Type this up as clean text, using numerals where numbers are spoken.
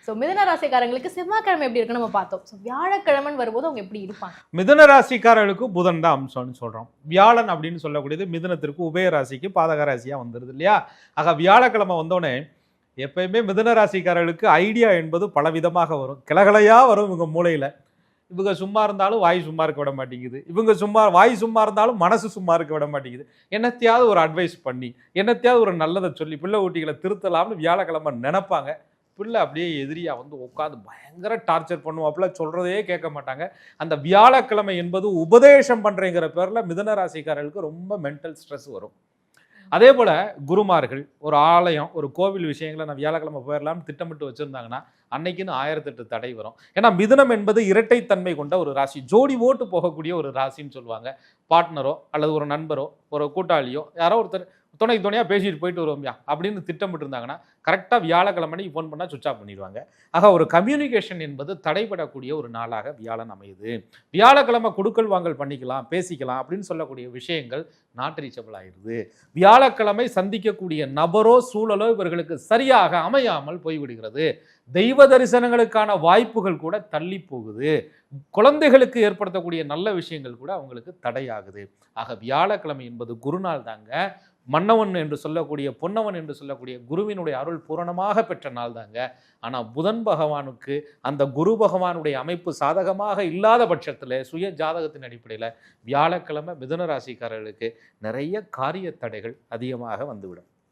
So மிதுன ராசிக்காரங்களுக்கு செவ்வாய்க்கிழமை எப்படி இருக்குன்னு நம்ம பார்த்தோம். ஸோ வியாழக்கிழமைன்னு வரும்போது அவங்க எப்படி இருப்பாங்க? மிதுன ராசிக்காரர்களுக்கு புதன் தான் அம்சம்னு சொல்றோம். வியாழன் அப்படின்னு சொல்லக்கூடியது மிதுனத்திற்கு உபய ராசிக்கு பாதக ராசியா வந்துருது இல்லையா? ஆக வியாழக்கிழமை வந்தோடனே எப்பயுமே மிதுன ராசிக்காரர்களுக்கு ஐடியா என்பது பலவிதமாக வரும். கிளகலையா வரும் இவங்க மூளையில. இவங்க சும்மா இருந்தாலும் வாய் சும்மா இருக்க விட மாட்டேங்குது, இவங்க வாய் சும்மா இருந்தாலும் மனசு சும்மா இருக்க விட மாட்டேங்குது. என்னத்தையாவது ஒரு அட்வைஸ் பண்ணி, என்னத்தையாவது ஒரு நல்லதை சொல்லி பிள்ளை ஊட்டிகளை திருத்தலாம்னு வியாழக்கிழமை நினைப்பாங்க. பிள்ளை அப்படியே எதிரியா வந்து உட்காந்து பயங்கர டார்ச்சர் பண்ணுவாப்புல, சொல்றதே கேட்க மாட்டாங்க. அந்த வியாழக்கிழமை என்பது உபதேசம் பண்றேங்கிற பேர்ல மிதுன ராசிக்காரர்களுக்கு ரொம்ப மென்டல் ஸ்ட்ரெஸ் வரும். அதே போல குருமார்கள் ஒரு ஆலயம் ஒரு கோவில் விஷயங்களை நான் வியாழக்கிழமை போயிடலாம்னு திட்டமிட்டு வச்சிருந்தாங்கன்னா அன்னைக்குன்னு 1008 தடை வரும். ஏன்னா மிதுனம் என்பது இரட்டைத்தன்மை கொண்ட ஒரு ராசி, ஜோடி ஓட்டு போகக்கூடிய ஒரு ராசின்னு சொல்லுவாங்க. பார்ட்னரோ அல்லது ஒரு நண்பரோ ஒரு கூட்டாளியோ யாரோ ஒருத்தர் துணையாக பேசிட்டு போயிட்டு வருவோம்யா அப்படின்னு திட்டமிட்டு இருந்தாங்கன்னா கரெக்டாக வியாழக்கிழமைக்கு ஃபோன் பண்ணால் சுவிட்ச் ஆஃப் பண்ணிடுவாங்க. ஆக ஒரு கம்யூனிகேஷன் என்பது தடைபடக்கூடிய ஒரு நாளாக வியாழன் அமையுது. வியாழக்கிழமை கொடுக்கல் வாங்கல் பண்ணிக்கலாம், பேசிக்கலாம் அப்படின்னு சொல்லக்கூடிய விஷயங்கள் நாட் ரீச்சபிள் ஆயிடுது. வியாழக்கிழமை சந்திக்கக்கூடிய நபரோ சூழலோ இவர்களுக்கு சரியாக அமையாமல் போய்விடுகிறது. தெய்வ தரிசனங்களுக்கான வாய்ப்புகள் கூட தள்ளி போகுது. குழந்தைகளுக்கு ஏற்படுத்தக்கூடிய நல்ல விஷயங்கள் கூட அவங்களுக்கு தடையாகுது. ஆக வியாழக்கிழமை என்பது குருநாள் தாங்க. மன்னவன் என்று சொல்லக்கூடிய பொன்னவன் என்று சொல்லக்கூடிய குருவினுடைய அருள் பூரணமாக பெற்ற நாள் தாங்க. ஆனால் புதன் பகவானுக்கு அந்த குரு பகவானுடைய அமைப்பு சாதகமாக இல்லாத பட்சத்தில் சுய ஜாதகத்தின் அடிப்படையில் வியாழக்கிழமை மிதுன ராசிக்காரர்களுக்கு நிறைய காரிய தடைகள் அதிகமாக வந்துவிடும்.